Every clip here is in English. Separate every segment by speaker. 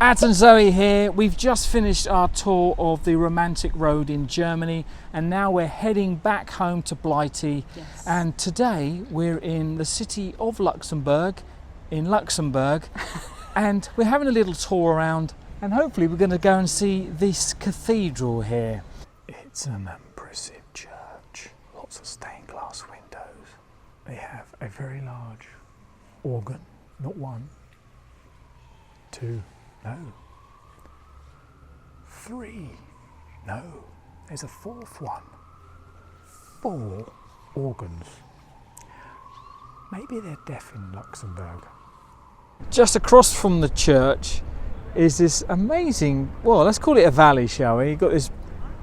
Speaker 1: Ad and Zoe here. We've just finished our tour of the romantic road in Germany and now we're heading back home to Blighty.
Speaker 2: Yes.
Speaker 1: And today we're in the city of Luxembourg, in Luxembourg, and we're having a little tour around and hopefully we're going to go and see this cathedral here. It's an impressive church, lots of stained glass windows. They have a very large organ, not one, two, no, three, no, there's a fourth one, 4 organs. Maybe they're deaf in Luxembourg. Just across from the church is this amazing, well, let's call it a valley, shall we? You've got this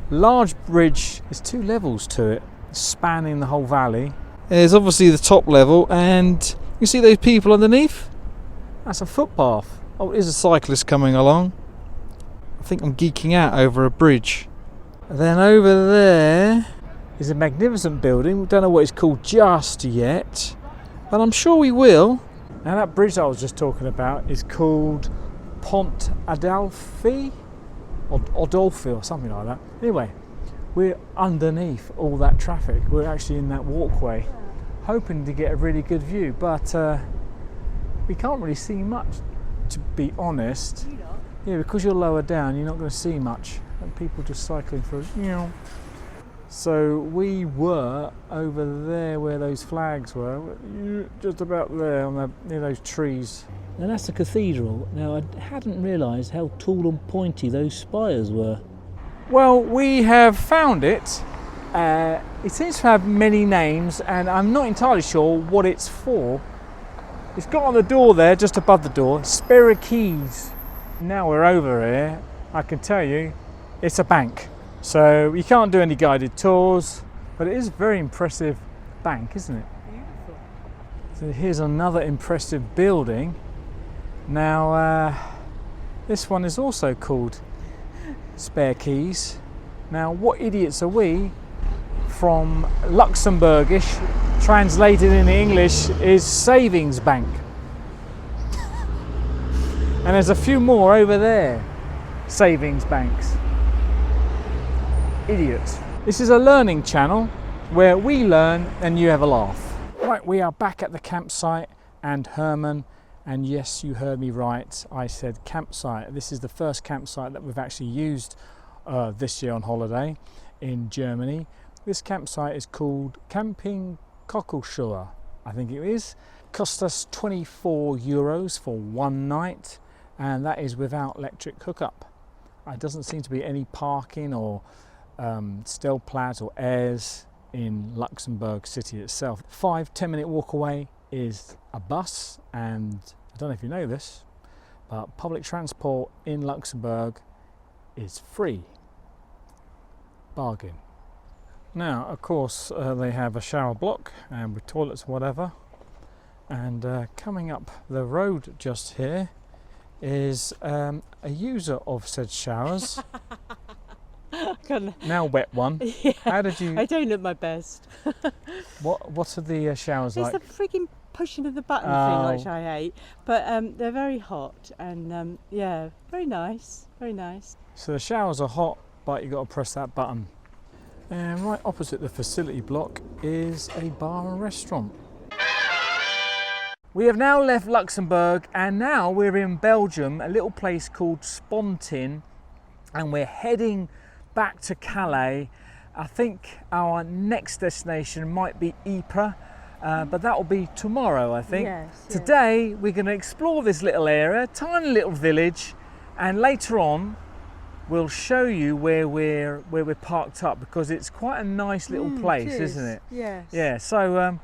Speaker 1: large bridge, there's 2 levels to it, spanning the whole valley. There's obviously the top level and you see those people underneath? That's a footpath. Oh, there's a cyclist coming along. I think I'm geeking out over a bridge. Then over there is a magnificent building. We don't know what it's called just yet, but I'm sure we will. Now that bridge I was just talking about is called Pont Adolphi or Adolphi or something like that. Anyway, we're underneath all that traffic. We're actually in that walkway, hoping to get a really good view, but we can't really see much, to be honest. Yeah, because you're lower down, you're not going to see much. And people just cycling through. So we were over there where those flags were, just about there on near those trees.
Speaker 2: And that's the cathedral. Now I hadn't realised how tall and pointy those spires were.
Speaker 1: Well, we have found it. It seems to have many names and I'm not entirely sure what it's for. It's got on the door there, just above the door, spare keys. Now we're over here, I can tell you, it's a bank. So you can't do any guided tours, but it is a very impressive bank, isn't it?
Speaker 3: Beautiful.
Speaker 1: So here's another impressive building. Now, this one is also called Spare Keys. Now, what idiots are we? From Luxembourgish, translated in English, is savings bank. And there's a few more over there, savings banks. Idiots. This is a learning channel where we learn and you have a laugh. Right, we are back at the campsite and Herman, and yes, you heard me right, I said campsite. This is the first campsite that we've actually used this year on holiday in Germany. This campsite is called Camping Kockelschuhe, I think it is. Cost us €24 for one night, and that is without electric hookup. It doesn't seem to be any parking or Stellplatz or airs in Luxembourg city itself. 5-10 minute walk away is a bus, and I don't know if you know this, but public transport in Luxembourg is free. Bargain. Now, of course, they have a shower block and with toilets and whatever. And coming up the road just here is a user of said showers. Now wet one.
Speaker 3: Yeah,
Speaker 1: how did you?
Speaker 3: I don't look my best.
Speaker 1: What are the showers like?
Speaker 3: It's the freaking pushing of the button thing, which I hate. But they're very hot and yeah, very nice, very nice.
Speaker 1: So the showers are hot, but you got to press that button. And right opposite the facility block is a bar and restaurant. We have now left Luxembourg and now we're in Belgium, a little place called Spontin, and we're heading back to Calais. I think our next destination might be Ypres, but that will be tomorrow, I think.
Speaker 3: Yes.
Speaker 1: Today we're going to explore this little area, tiny little village, and later on we'll show you where we're parked up, because it's quite a nice little place, isn't it?
Speaker 3: Yes.
Speaker 1: Yeah, so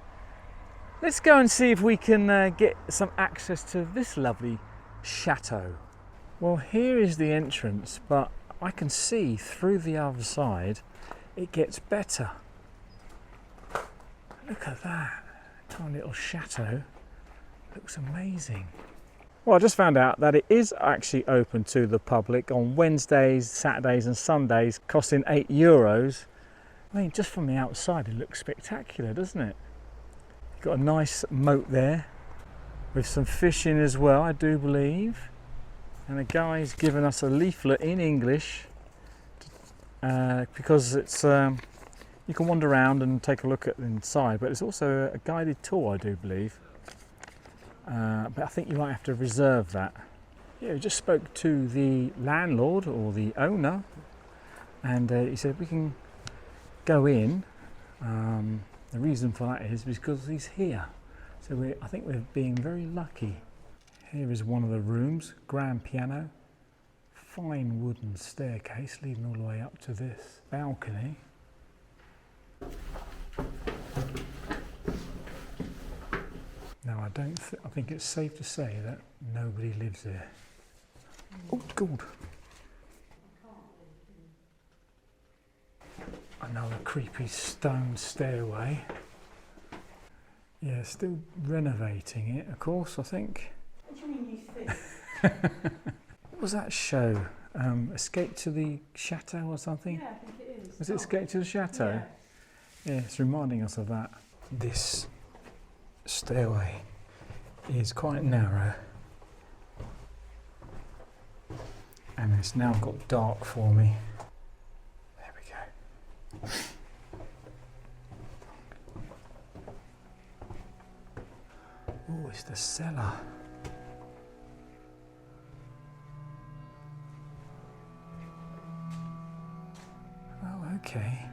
Speaker 1: let's go and see if we can get some access to this lovely chateau. Well, here is the entrance, but I can see through the other side it gets better. Look at that tiny little chateau, looks amazing. Well, I just found out that it is actually open to the public on Wednesdays, Saturdays and Sundays, costing €8. I mean, just from the outside it looks spectacular, doesn't it? You've got a nice moat there with some fish in as well, I do believe. and the guy's given us a leaflet in English because it's you can wander around and take a look at the inside, but it's also a guided tour, I do believe. But I think you might have to reserve that. Yeah, we just spoke to the landlord or the owner, and he said we can go in. The reason for that is because he's here. So I think we're being very lucky. Here is one of the rooms, grand piano, fine wooden staircase leading all the way up to this balcony. Now I think it's safe to say that nobody lives here. Oh God! Another creepy stone stairway. Yeah, still renovating it, of course, I think.
Speaker 3: What do you mean you think?
Speaker 1: What was that show? Escape to the Chateau or something?
Speaker 3: Yeah, I think it is.
Speaker 1: Was it Escape to the Chateau?
Speaker 3: Yeah.
Speaker 1: Yeah, it's reminding us of that. This stairway is quite narrow, and it's now got dark for me. There we go. Oh, it's the cellar. Oh, okay.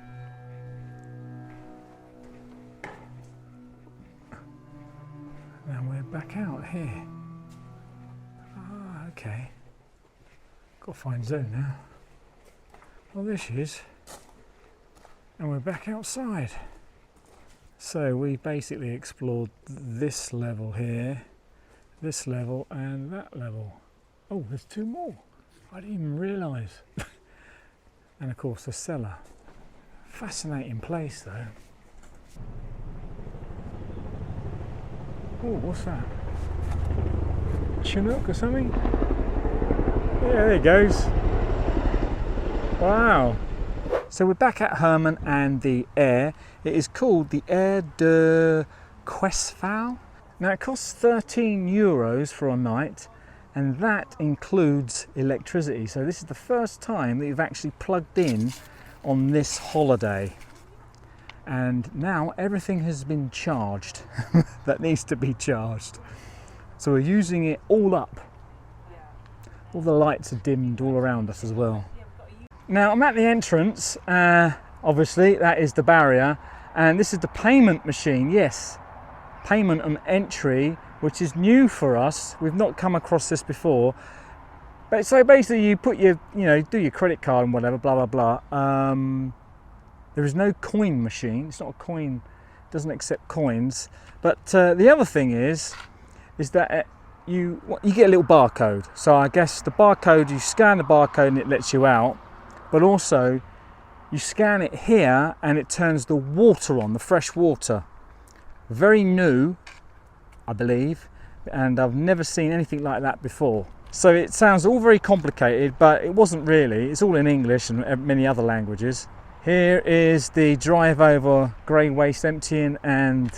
Speaker 1: Now we're back out here. Ah, okay. Got to find Zoe now. Well, there she is. And we're back outside. So we basically explored this level here, this level, and that level. Oh, there's two more. I didn't even realise. And of course the cellar. Fascinating place though. Oh, what's that? Chinook or something? Yeah, there it goes. Wow. So we're back at Herman and the Air. It is called the Air de Questval. Now it costs €13 for a night, and that includes electricity. So this is the first time that you've actually plugged in on this holiday. And now everything has been charged that needs to be charged. So we're using it all up. All the lights are dimmed all around us as well. Now I'm at the entrance, obviously that is the barrier, and this is the payment machine. Yes, payment and entry, which is new for us. We've not come across this before. But so basically you put your, do your credit card and whatever, blah, blah, blah. There is no coin machine. It's not a coin, it doesn't accept coins. But the other thing is that you get a little barcode. So I guess the barcode, you scan the barcode and it lets you out. But also you scan it here and it turns the water on, the fresh water. Very new, I believe, and I've never seen anything like that before. So it sounds all very complicated, but it wasn't really. It's all in English and many other languages. Here is the drive over grey waste emptying and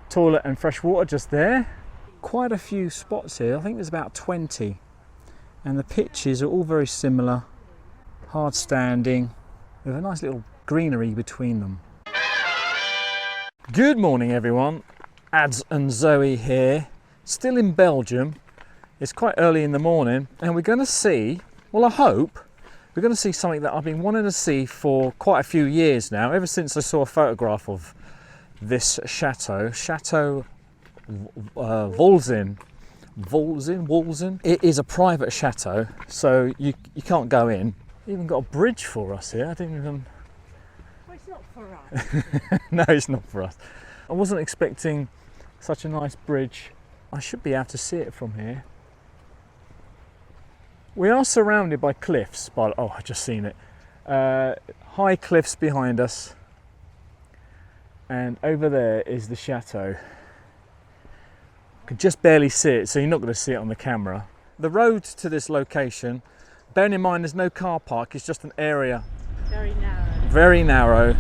Speaker 1: toilet and fresh water just there. Quite a few spots here. I think there's about 20. And the pitches are all very similar. Hard standing, with a nice little greenery between them. Good morning everyone. Ads and Zoe here. Still in Belgium. It's quite early in the morning and we're going to see, well I hope, we're going to see something that I've been wanting to see for quite a few years now, ever since I saw a photograph of this chateau, Chateau Walzin. Walzin. It is a private chateau, so you can't go in. Even got a bridge for us here. I didn't even...
Speaker 3: Well, it's not for us.
Speaker 1: No, it's not for us. I wasn't expecting such a nice bridge. I should be able to see it from here. We are surrounded by cliffs, but oh, I've just seen it. High cliffs behind us. And over there is the chateau. I could just barely see it, so you're not going to see it on the camera. The road to this location, bearing in mind there's no car park, it's just an area.
Speaker 3: Very narrow.
Speaker 1: Very narrow.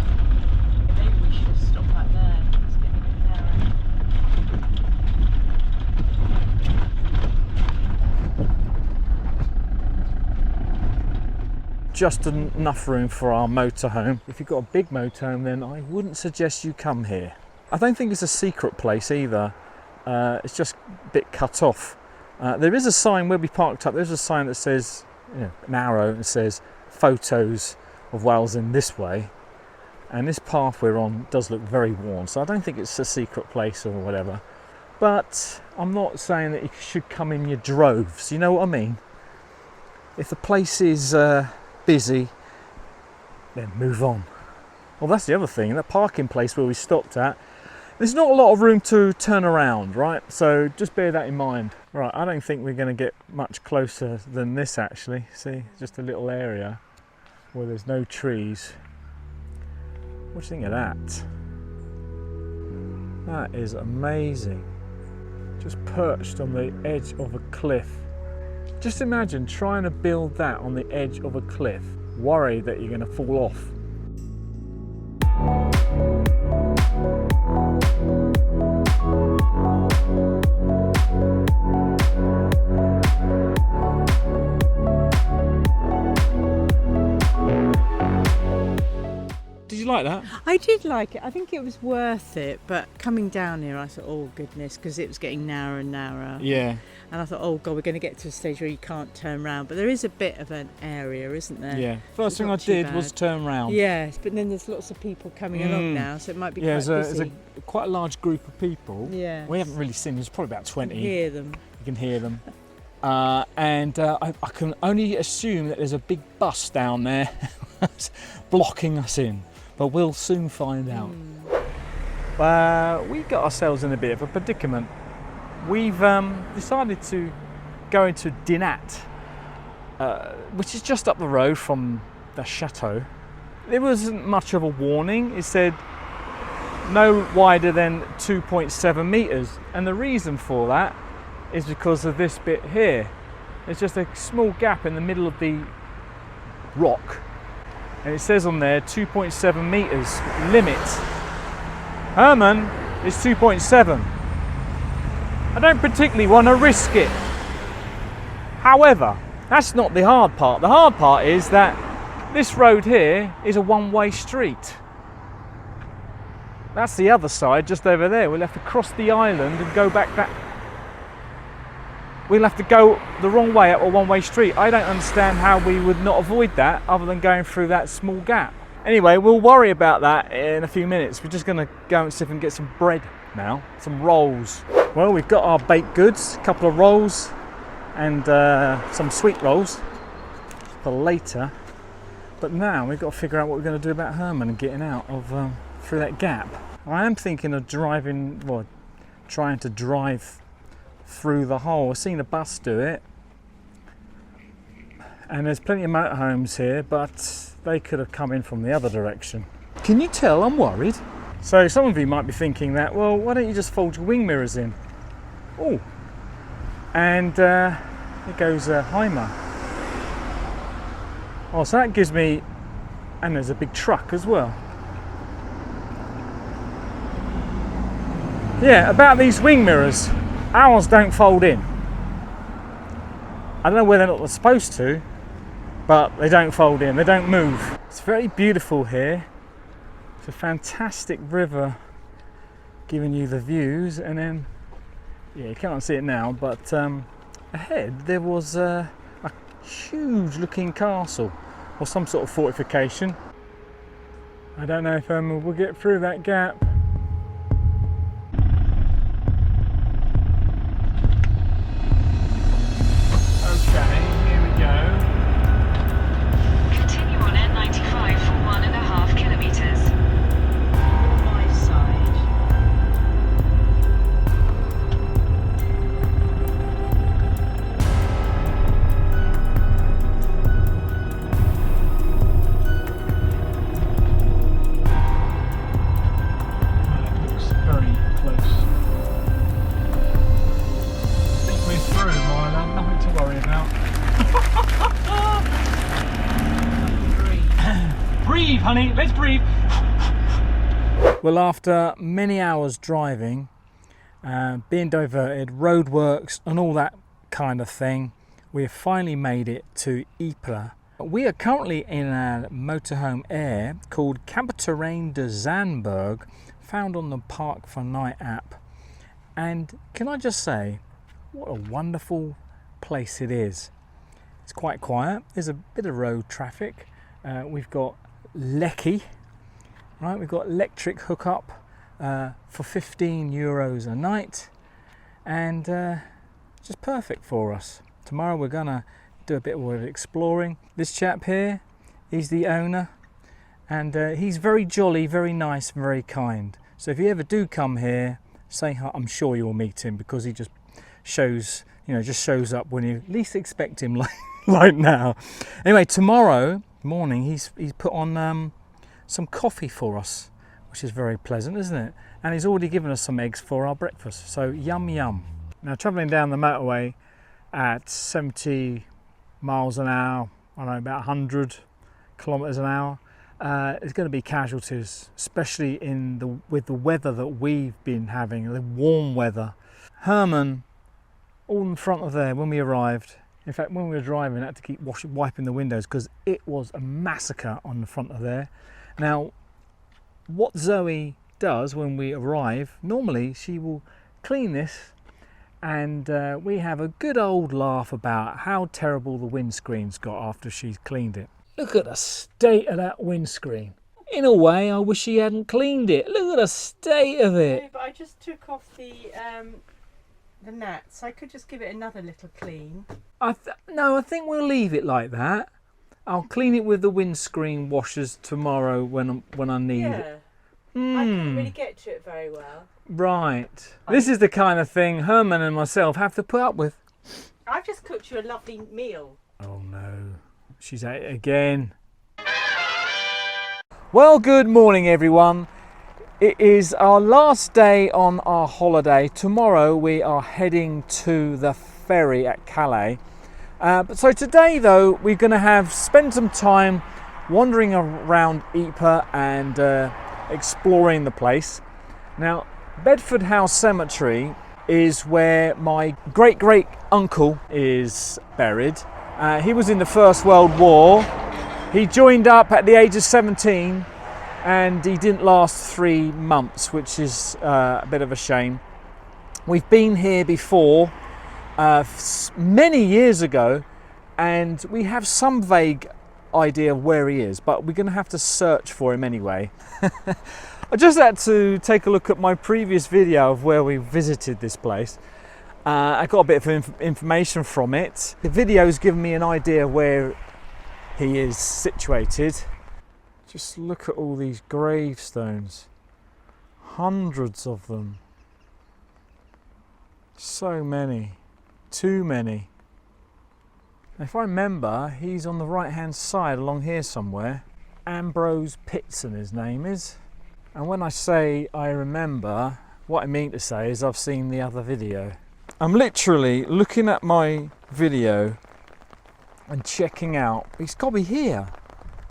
Speaker 3: Maybe we should stop right there. It's getting a bit narrow.
Speaker 1: just enough room for our motorhome. If you've got a big motorhome, then I wouldn't suggest you come here. I don't think it's a secret place either. It's just a bit cut off. There is a sign where we parked up. There's a sign that says, you know, an arrow that says photos of Walzin this way. And this path we're on does look very worn, so I don't think it's a secret place or whatever. But I'm not saying that you should come in your droves, you know what I mean? If the place is busy, then move on. Well, that's the other thing, that parking place where we stopped at, there's not a lot of room to turn around, right? So just bear that in mind. Right, I don't think we're going to get much closer than this actually. See, just a little area where there's no trees. What do you think of that? That is amazing. Just perched on the edge of a cliff. Just imagine trying to build that on the edge of a cliff, worried that you're going to fall off. Did you like that?
Speaker 3: I did like it. I think it was worth it, but coming down here I thought, oh goodness, because it was getting narrower and narrower.
Speaker 1: Yeah.
Speaker 3: And I thought, oh God, we're going to get to a stage where you can't turn around. But there is a bit of an area, isn't there?
Speaker 1: Yeah. First thing I
Speaker 3: not too
Speaker 1: did
Speaker 3: bad.
Speaker 1: was turn round.
Speaker 3: Yes, but then there's lots of people coming along now, so it might be quite busy.
Speaker 1: There's quite a large group of people.
Speaker 3: Yeah.
Speaker 1: We haven't really seen, there's probably about 20.
Speaker 3: You can hear them.
Speaker 1: You can hear them. I can only assume that there's a big bus down there blocking us in. But we'll soon find out. We got ourselves in a bit of a predicament. We've decided to go into Dinant, which is just up the road from the chateau. There wasn't much of a warning. It said no wider than 2.7 metres. And the reason for that is because of this bit here. There's just a small gap in the middle of the rock. And it says on there 2.7 metres limit. Herman is 2.7. I don't particularly want to risk it. However, that's not the hard part. The hard part is that this road here is a one-way street. That's the other side, just over there. We'll have to cross the island and go back that. We'll have to go the wrong way up a one-way street. I don't understand how we would not avoid that other than going through that small gap. Anyway, we'll worry about that in a few minutes. We're just going to go and see if we can get some bread now, some rolls. Well, we've got our baked goods, a couple of rolls and some sweet rolls for later. But now we've got to figure out what we're going to do about Herman and getting out of through that gap. I am thinking of trying to drive through the hole. I've seen a bus do it, and there's plenty of motorhomes here, but they could have come in from the other direction. Can you tell I'm worried? So some of you might be thinking that, well, why don't you just fold your wing mirrors in? Oh, and here goes Herman. Oh, so that gives me, and there's a big truck as well. Yeah, about these wing mirrors. Ours don't fold in. I don't know whether they're not supposed to, but they don't fold in, they don't move. It's very beautiful here. It's a fantastic river giving you the views, and then, yeah, you can't see it now, but ahead there was a huge looking castle or some sort of fortification. I don't know if we'll get through that gap. Honey, let's breathe. Well, after many hours driving, being diverted, roadworks and all that kind of thing, we have finally made it to Ypres. We are currently in a motorhome air called Camperterrain de Zandberg, found on the Park for Night app. And can I just say, what a wonderful place it is. It's quite quiet. There's a bit of road traffic. We've got LiQWYD, right? We've got electric hookup for €15 a night, and just perfect for us. Tomorrow we're gonna do a bit of exploring. This chap here, he's the owner, and he's very jolly, very nice, very kind. So if you ever do come here, say hi. I'm sure you'll meet him, because he just shows, just shows up when you least expect him, like now. Anyway, tomorrow morning he's put on some coffee for us, which is very pleasant, isn't it? And he's already given us some eggs for our breakfast. So yum yum. Now, travelling down the motorway at 70 miles an hour, I don't know, about 100 kilometres an hour, there's going to be casualties, especially with the weather that we've been having, the warm weather. Herman, all in front of there when we arrived. In fact, when we were driving, I had to keep wiping the windows because it was a massacre on the front of there. Now, what Zoe does when we arrive, normally she will clean this, and we have a good old laugh about how terrible the windscreen's got after she's cleaned it. Look at the state of that windscreen. In a way, I wish she hadn't cleaned it. Look at the state of it.
Speaker 3: No, but I just took off the gnats. I could just give it another little clean.
Speaker 1: No, I think we'll leave it like that. I'll clean it with the windscreen washers tomorrow when I need it.
Speaker 3: I couldn't really get to it very well.
Speaker 1: Right. This is the kind of thing Herman and myself have to put up with.
Speaker 3: I've just cooked you a lovely meal.
Speaker 1: Oh no, she's at it again. Well, good morning everyone. It is our last day on our holiday. Tomorrow we are heading to the ferry at Calais. So today though, we're going to spend some time wandering around Ypres and exploring the place. Now, Bedford House Cemetery is where my great uncle is buried. He was in the First World War. He joined up at the age of 17 and he didn't last 3 months, which is a bit of a shame. We've been here before many years ago, and we have some vague idea of where he is, but we're going to have to search for him anyway. I just had to take a look at my previous video of where we visited this place. I got a bit of information from it. The video's given me an idea where he is situated. Just look at all these gravestones. Hundreds of them. So many. Too many. If I remember, he's on the right hand side along here somewhere. Ambrose Pitson his name is. And when I say I remember, what I mean to say is I've seen the other video. I'm literally looking at my video and checking out, he's got to be here,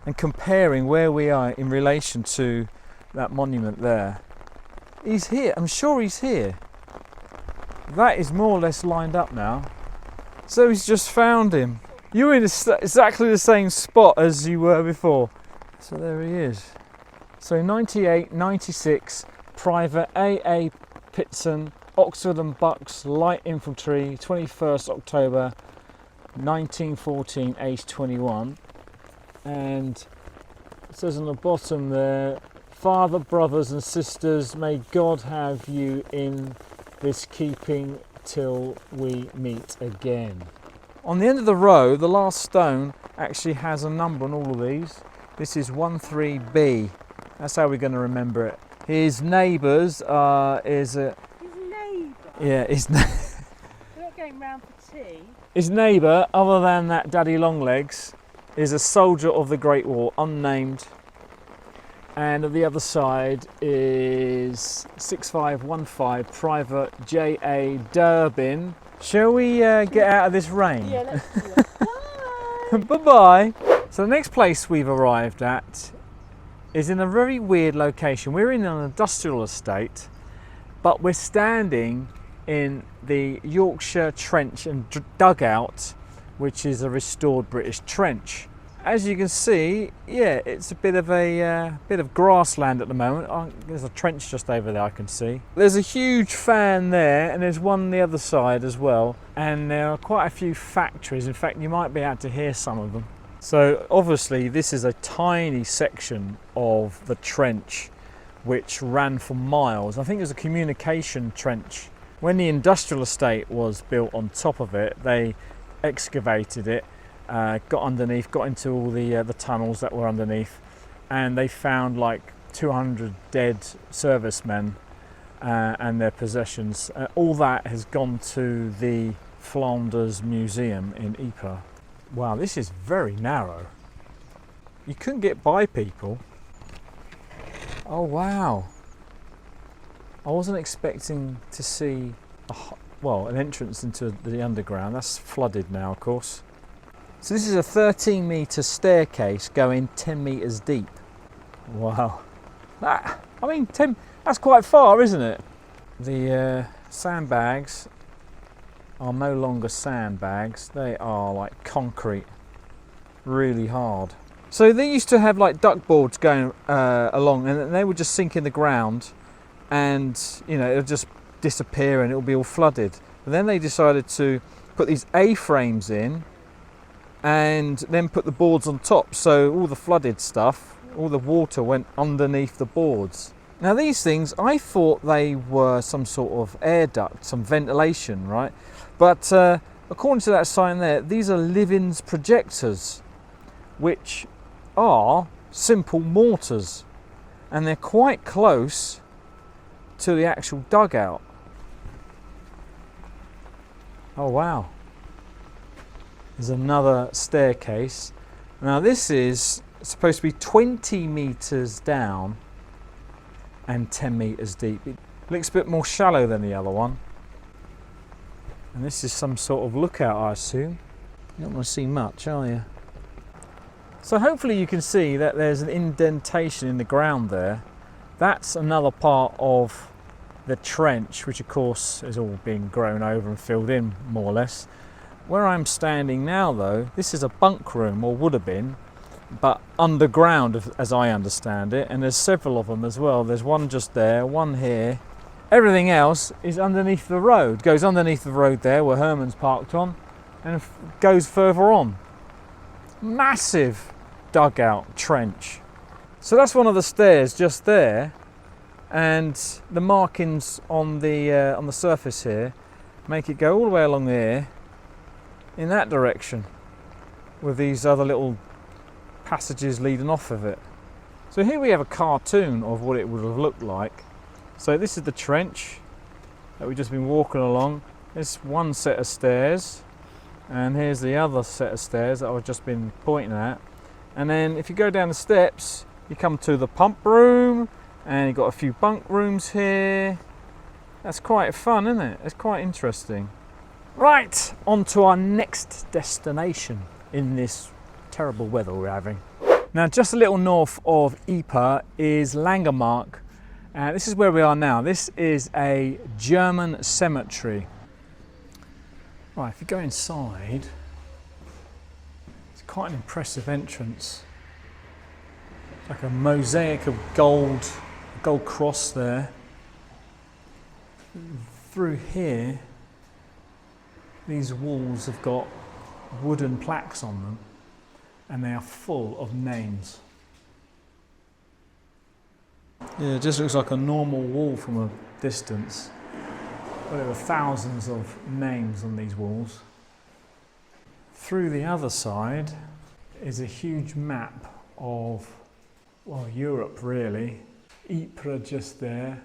Speaker 1: and comparing where we are in relation to that monument there. He's here, I'm sure he's here. That is more or less lined up now. So he's just found him. You're in exactly the same spot as you were before. So there he is. So 98, 96, Private A.A. Pitson, Oxford and Bucks, Light Infantry, 21st October 1914, age 21. And it says on the bottom there, Father, brothers and sisters, may God have you in this keeping till we meet again. On the end of the row, the last stone actually has a number on all of these. This is 13B. That's how we're going to remember it. His neighbours
Speaker 3: His neighbour?
Speaker 1: Yeah,
Speaker 3: We're not going round for tea.
Speaker 1: His neighbour, other than that Daddy Longlegs, is a soldier of the Great War, unnamed. And at the other side is 6515 Private J.A. Durbin. Shall we get out of this rain?
Speaker 3: Yeah, let's do that. Bye!
Speaker 1: Bye-bye. So the next place we've arrived at is in a very weird location. We're in an industrial estate, but we're standing in the Yorkshire Trench and dugout, which is a restored British trench. as you can see, yeah, it's a bit of grassland at the moment. Oh, there's a trench just over there I can see. There's a huge fan there, and there's one on the other side as well. And there are quite a few factories. In fact, you might be able to hear some of them. So obviously this is a tiny section of the trench which ran for miles. I think it was a communication trench. When the industrial estate was built on top of it, they excavated it, got underneath, got into all the tunnels that were underneath, and they found like 200 dead servicemen and their possessions. All that has gone to the Flanders Museum in Ypres. Wow, this is very narrow. You couldn't get by people. Oh wow. I wasn't expecting to see an entrance into the underground. That's flooded now, of course. So this is a 13-metre staircase going 10 metres deep. Wow. That's quite far, isn't it? The sandbags are no longer sandbags. They are like concrete, really hard. So they used to have like duck boards going along, and they would just sink in the ground, and you know, it'll just disappear and it'll be all flooded. But then they decided to put these A-frames in and then put the boards on top, so all the flooded stuff, all the water went underneath the boards. Now these things, I thought they were some sort of air duct, some ventilation, right? But according to that sign there, these are Livings projectors, which are simple mortars, and they're quite close to the actual dugout. Oh wow. There's another staircase. Now this is supposed to be 20 metres down and 10 metres deep. It looks a bit more shallow than the other one. And this is some sort of lookout, I assume. You don't want to see much, are you? So hopefully you can see that there's an indentation in the ground there. That's another part of the trench, which of course is all being grown over and filled in more or less. Where I'm standing now though, this is a bunk room, or would have been, but underground as I understand it, and there's several of them as well. There's one just there, one here. Everything else is underneath the road, goes underneath the road there where Herman's parked on, and goes further on. Massive dugout trench. So that's one of the stairs just there, and the markings on the surface here make it go all the way along there in that direction, with these other little passages leading off of it. So here we have a cartoon of what it would have looked like. So this is the trench that we've just been walking along. There's one set of stairs, and here's the other set of stairs that I've just been pointing at. And then if you go down the steps, you come to the pump room, and you've got a few bunk rooms here. That's quite fun, isn't it? It's quite interesting. Right, on to our next destination in this terrible weather we're having. Now just a little north of Ypres is Langemark. This is where we are now. This is a German cemetery. Right, if you go inside, it's quite an impressive entrance. It's like a mosaic of gold cross there. Through here, these walls have got wooden plaques on them, and they are full of names. Yeah, it just looks like a normal wall from a distance. But there are thousands of names on these walls. Through the other side is a huge map of, well, Europe really. Ypres just there.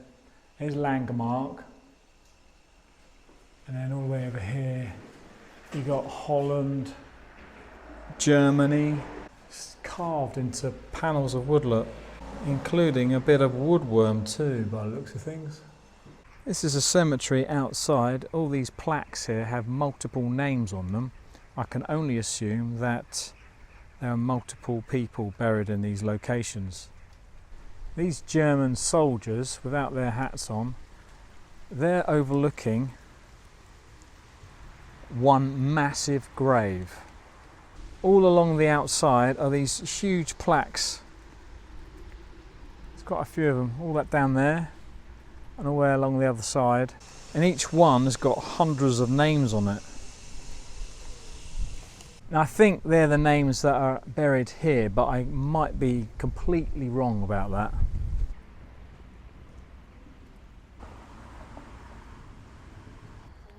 Speaker 1: There's Langemark. And then all the way over here, you've got Holland, Germany. It's carved into panels of woodwork, including a bit of woodworm too, by the looks of things. This is a cemetery outside. All these plaques here have multiple names on them. I can only assume that there are multiple people buried in these locations. These German soldiers, without their hats on, they're overlooking one massive grave. all along the outside are these huge plaques. There's quite a few of them, all that down there and all the way along the other side. And each one has got hundreds of names on it. Now I think they're the names that are buried here, but I might be completely wrong about that.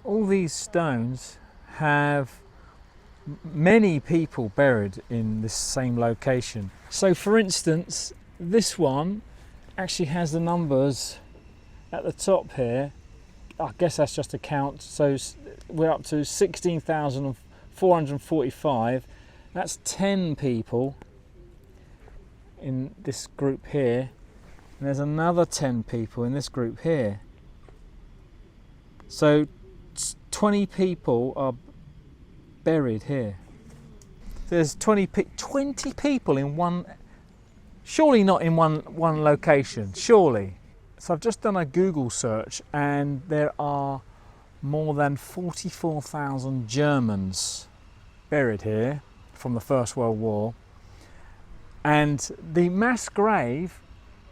Speaker 1: All these stones have many people buried in this same location. So for instance, this one actually has the numbers at the top here. I guess that's just a count. So we're up to 16,445. That's 10 people in this group here. And there's another 10 people in this group here. So 20 people are buried here. There's 20 people in one, surely not in one location, surely. So I've just done a Google search and there are more than 44,000 Germans buried here from the First World War. And the mass grave,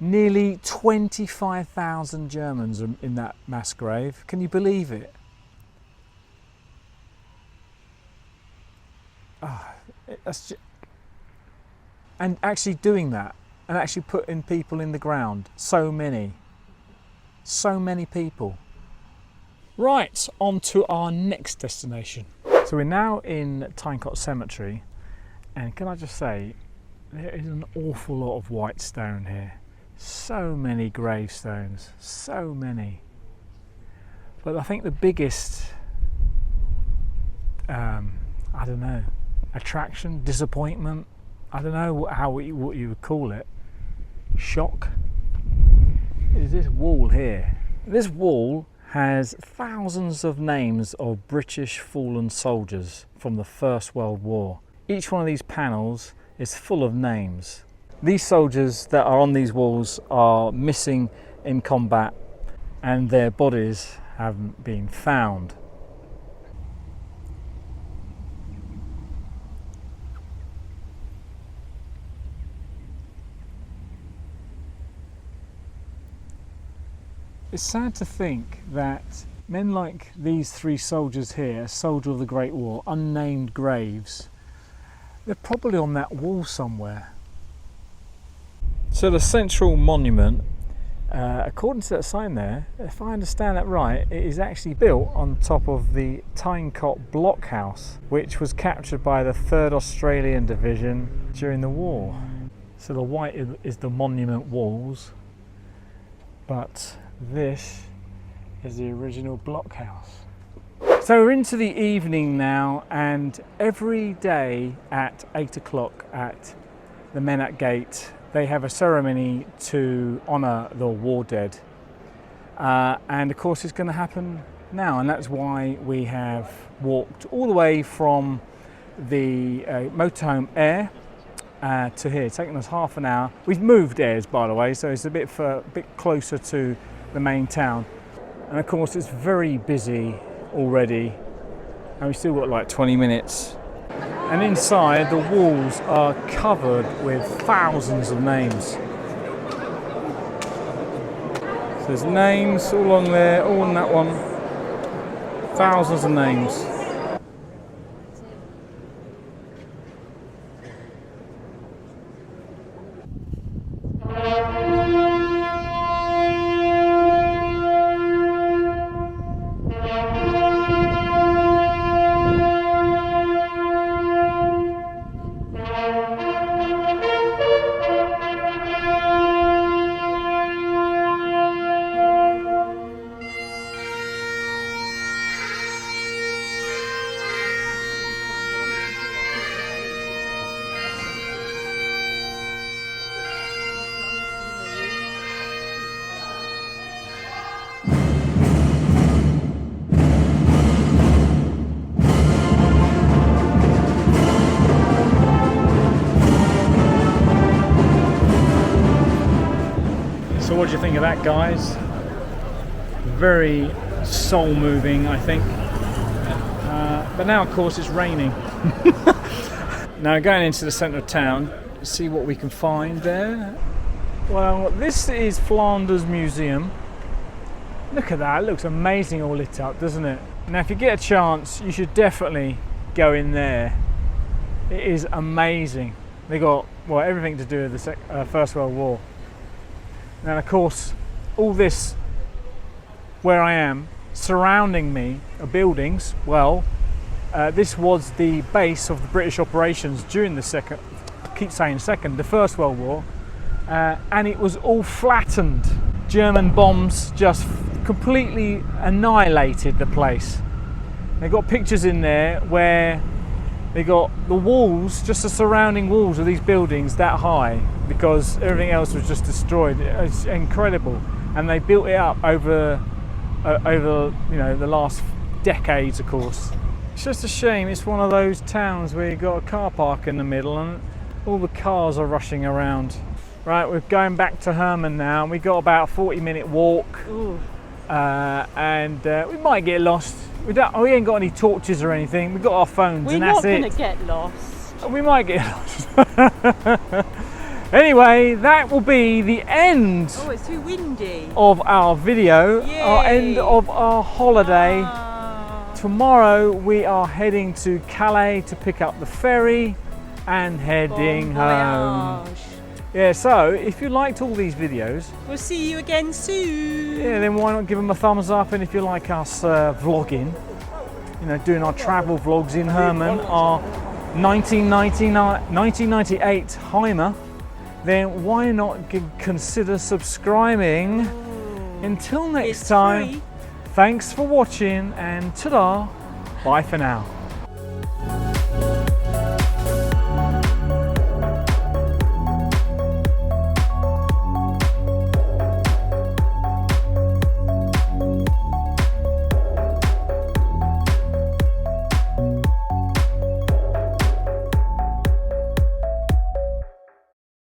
Speaker 1: nearly 25,000 Germans are in that mass grave. Can you believe it? And actually doing that and actually putting people in the ground, so many people. Right, on to our next destination. So we're now in Dinant Cemetery, and can I just say, there is an awful lot of white stone here. So many gravestones, so many. But I think the biggest, I don't know, attraction, disappointment, I don't know what you would call it, shock, is this wall here. This wall has thousands of names of British fallen soldiers from the First World War. Each one of these panels is full of names. These soldiers that are on these walls are missing in combat and their bodies haven't been found. It's sad to think that men like these three soldiers here, soldier of the Great War, unnamed graves, they're probably on that wall somewhere. So the central monument, according to that sign there, if I understand that right, it is actually built on top of the Dinant blockhouse, which was captured by the 3rd Australian Division during the war. So the white is the monument walls, but this is the original blockhouse. So we're into the evening now, and every day at 8 o'clock at the Menin Gate they have a ceremony to honour the war dead, and of course it's going to happen now, and that's why we have walked all the way from the Motorhome Air to here. It's taken us half an hour. We've moved Airs, by the way, so it's a bit closer to the main town, and of course it's very busy already, and we've still got like 20 minutes. And inside the walls are covered with thousands of names. So there's names all along there, all on that one, thousands of names. So what do you think of that, guys? Very soul moving, I think. But now of course it's raining. Now going into the centre of town, see what we can find there. Well, this is Flanders Museum. Look at that, it looks amazing all lit up, doesn't it? Now if you get a chance, you should definitely go in there. It is amazing. They got, well, everything to do with the First World War. Now of course, all this, where I am, surrounding me are buildings. Well, this was the base of the British operations during the the First World War, and it was all flattened. German bombs just completely annihilated the place. They've got pictures in there where they got the walls, just the surrounding walls of these buildings that high, because everything else was just destroyed. It's incredible, and they built it up over the last decades, of course. It's just a shame it's one of those towns where you've got a car park in the middle and all the cars are rushing around. Right, we're going back to Herman now. We've got about a 40-minute walk, and we might get lost. We ain't got any torches or anything. We've got our phones, and that's it.
Speaker 3: We're not going to get lost.
Speaker 1: We might get lost. Anyway, that will be the end.
Speaker 3: Oh, it's too windy.
Speaker 1: Of our video.
Speaker 3: Yay.
Speaker 1: Our end of our holiday. Tomorrow we are heading to Calais to pick up the ferry and heading home. Yeah, so if you liked all these videos,
Speaker 3: we'll see you again soon.
Speaker 1: Yeah, then why not give them a thumbs up? And if you like us vlogging, doing our travel vlogs in Herman, our 1998 Heimer, then why not consider subscribing? Until next time,
Speaker 3: free.
Speaker 1: Thanks for watching, and ta-da, bye for now.